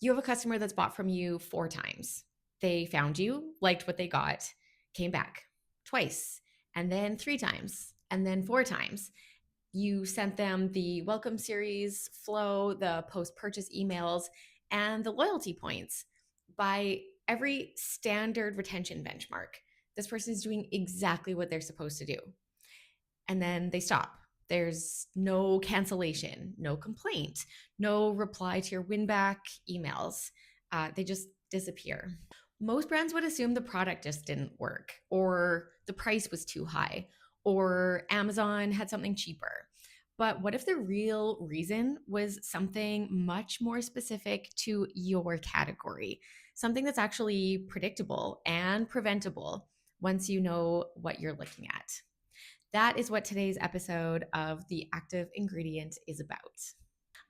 You have a customer that's bought from you 4 times. They found you, liked what they got, came back twice, and then 3 times, and then 4 times. You sent them the welcome series flow, the post purchase emails, and the loyalty points. By every standard retention benchmark, this person is doing exactly what they're supposed to do. And then they stop. There's no cancellation, no complaint, no reply to your win back emails. They just disappear. Most brands would assume the product just didn't work, or the price was too high, or Amazon had something cheaper. But what if the real reason was something much more specific to your category? Something that's actually predictable and preventable once you know what you're looking at. That is what today's episode of The Active Ingredient is about.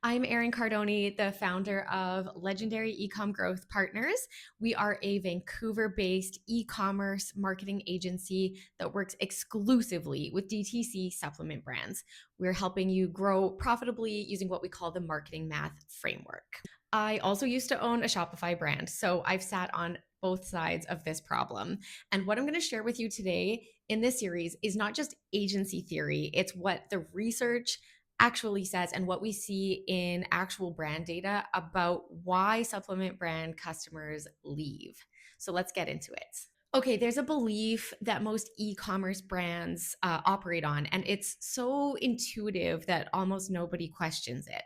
I'm Erin Cardone, the founder of Legendary Ecom Growth Partners. We are a Vancouver based e commerce marketing agency that works exclusively with DTC supplement brands. We're helping you grow profitably using what we call the marketing math framework. I also used to own a Shopify brand, so I've sat on both sides of this problem. And what I'm going to share with you today in this series is not just agency theory, it's what the research actually says and what we see in actual brand data about why supplement brand customers leave. So let's get into it. Okay, there's a belief that most e commerce brands operate on, and it's so intuitive that almost nobody questions it.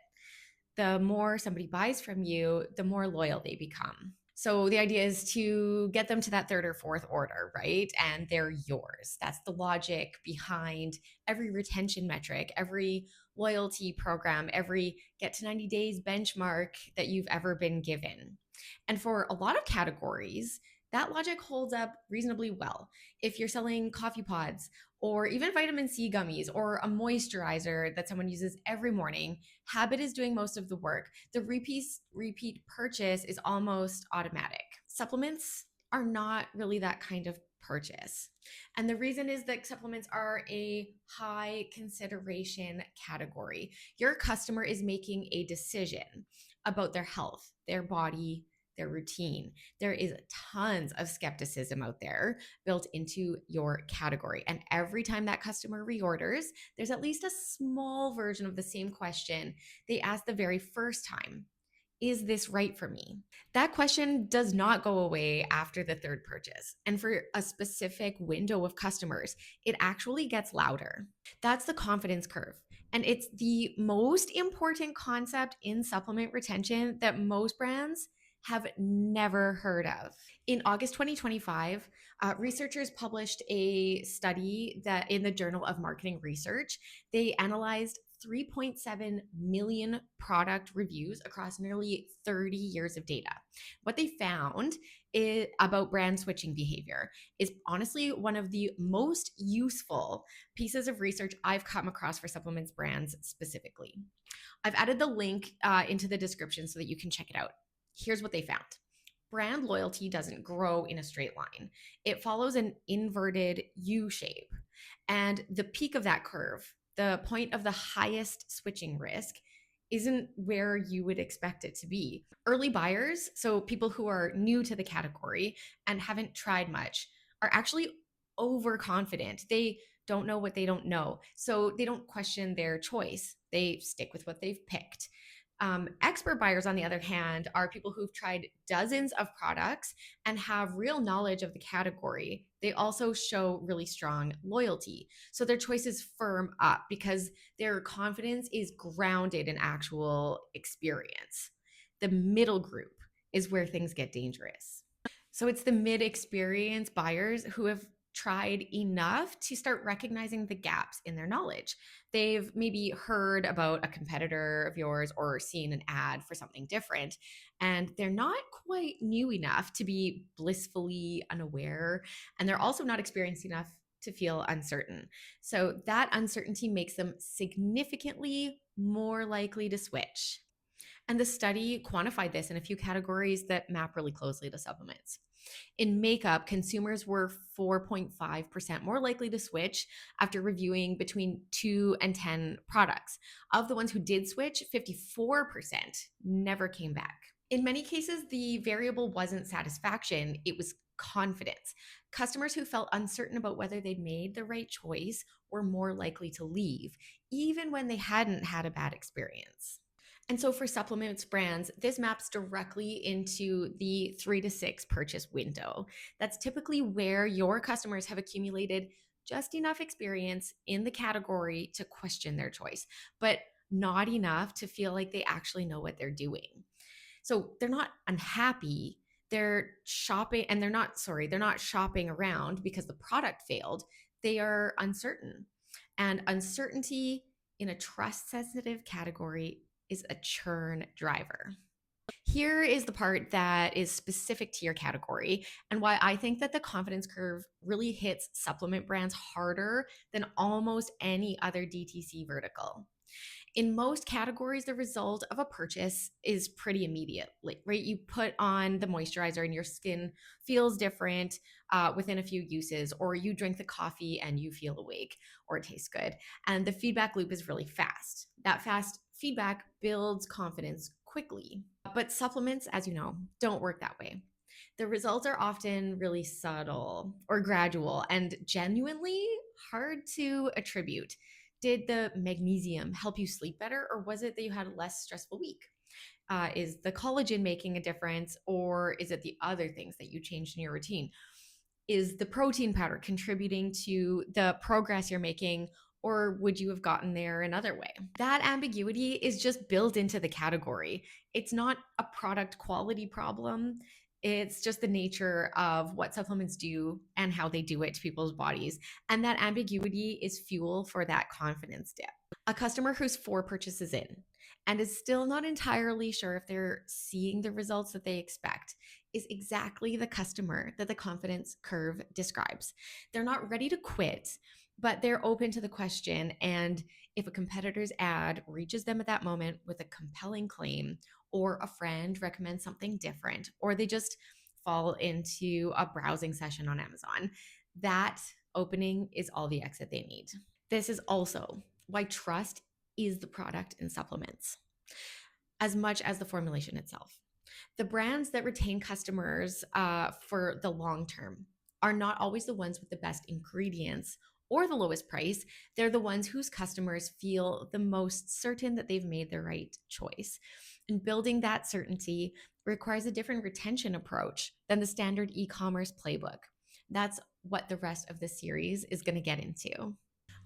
The more somebody buys from you, the more loyal they become. So the idea is to get them to that third or fourth order, right? And they're yours. That's the logic behind every retention metric, every loyalty program, every get to 90 days benchmark that you've ever been given. And for a lot of categories, that logic holds up reasonably well. If you're selling coffee pods or even vitamin C gummies or a moisturizer that someone uses every morning, habit is doing most of the work. The repeat purchase is almost automatic. Supplements are not really that kind of purchase. And the reason is that supplements are a high consideration category. Your customer is making a decision about their health, their body, their routine. There is tons of skepticism out there built into your category. And every time that customer reorders, there's at least a small version of the same question they asked the very first time. Is this right for me? That question does not go away after the third purchase. And for a specific window of customers, it actually gets louder. That's the confidence curve. And it's the most important concept in supplement retention that most brands have never heard of. In August 2025, researchers published a study that in the Journal of Marketing Research, they analyzed 3.7 million product reviews across nearly 30 years of data. What they found about brand switching behavior is honestly one of the most useful pieces of research I've come across for supplements brands specifically. I've added the link into the description so that you can check it out. Here's what they found. Brand loyalty doesn't grow in a straight line. It follows an inverted U shape. And the peak of that curve, the point of the highest switching risk, isn't where you would expect it to be. Early buyers, so people who are new to the category and haven't tried much, are actually overconfident. They don't know what they don't know. So they don't question their choice. They stick with what they've picked. Expert buyers, on the other hand, are people who've tried dozens of products and have real knowledge of the category. They also show really strong loyalty. So their choices firm up because their confidence is grounded in actual experience. The middle group is where things get dangerous. So it's the mid experience buyers who have tried enough to start recognizing the gaps in their knowledge. They've maybe heard about a competitor of yours or seen an ad for something different, and they're not quite new enough to be blissfully unaware, and they're also not experienced enough to feel uncertain. So that uncertainty makes them significantly more likely to switch. And the study quantified this in a few categories that map really closely to supplements. In makeup, consumers were 4.5% more likely to switch after reviewing between 2 and 10 products. Of the ones who did switch, 54% never came back. In many cases, the variable wasn't satisfaction, it was confidence. Customers who felt uncertain about whether they'd made the right choice were more likely to leave, even when they hadn't had a bad experience. And so for supplements brands, this maps directly into the 3 to 6 purchase window. That's typically where your customers have accumulated just enough experience in the category to question their choice, but not enough to feel like they actually know what they're doing. So they're not unhappy. They're shopping and they're not shopping around because the product failed. They are uncertain. And uncertainty in a trust sensitive category is a churn driver. Here is the part that is specific to your category and why I think that the confidence curve really hits supplement brands harder than almost any other DTC vertical. In most categories, the result of a purchase is pretty immediate, right? You put on the moisturizer and your skin feels different within a few uses, or you drink the coffee and you feel awake or it tastes good. And the feedback loop is really fast. That fast feedback builds confidence quickly. But supplements, as you know, don't work that way. The results are often really subtle or gradual and genuinely hard to attribute. Did the magnesium help you sleep better, or was it that you had a less stressful week? Is the collagen making a difference, or is it the other things that you changed in your routine? Is the protein powder contributing to the progress you're making, or would you have gotten there another way? That ambiguity is just built into the category. It's not a product quality problem. It's just the nature of what supplements do and how they do it to people's bodies. And that ambiguity is fuel for that confidence dip. A customer who's 4 purchases in and is still not entirely sure if they're seeing the results that they expect is exactly the customer that the confidence curve describes. They're not ready to quit, but they're open to the question. And if a competitor's ad reaches them at that moment with a compelling claim, or a friend recommends something different, or they just fall into a browsing session on Amazon, that opening is all the exit they need. This is also why trust is the product in supplements as much as the formulation itself. The brands that retain customers for the long term are not always the ones with the best ingredients or the lowest price. They're the ones whose customers feel the most certain that they've made the right choice. And building that certainty requires a different retention approach than the standard e commerce playbook. That's what the rest of the series is going to get into.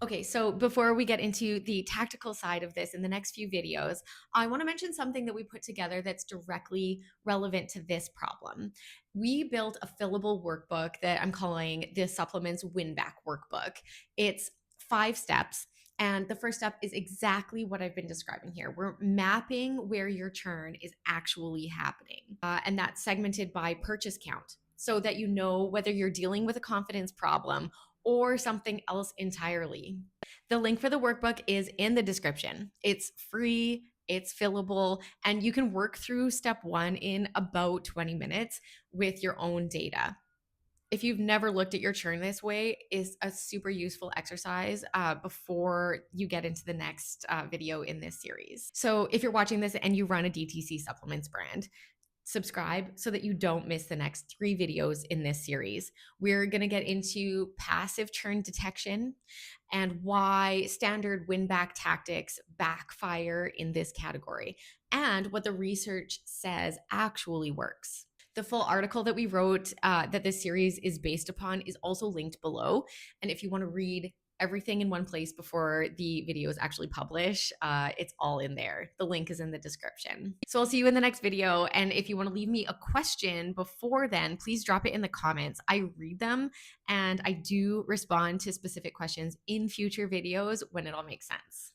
Okay, so before we get into the tactical side of this in the next few videos, I want to mention something that we put together that's directly relevant to this problem. We built a fillable workbook that I'm calling the Supplements Win Back Workbook. It's 5 steps. And the first step is exactly what I've been describing here. We're mapping where your churn is actually happening. And that's segmented by purchase count so that you know whether you're dealing with a confidence problem or something else entirely. The link for the workbook is in the description. It's free, it's fillable, and you can work through step 1 in about 20 minutes with your own data. If you've never looked at your churn this way, is a super useful exercise before you get into the next video in this series. So if you're watching this and you run a DTC supplements brand, subscribe so that you don't miss the next 3 videos in this series. We're going to get into passive churn detection and why standard win back tactics backfire in this category, and what the research says actually works. The full article that we wrote that this series is based upon is also linked below. And if you want to read everything in one place before the videos actually publish, it's all in there. The link is in the description. So I'll see you in the next video. And if you want to leave me a question before then, please drop it in the comments. I read them and I do respond to specific questions in future videos when it all makes sense.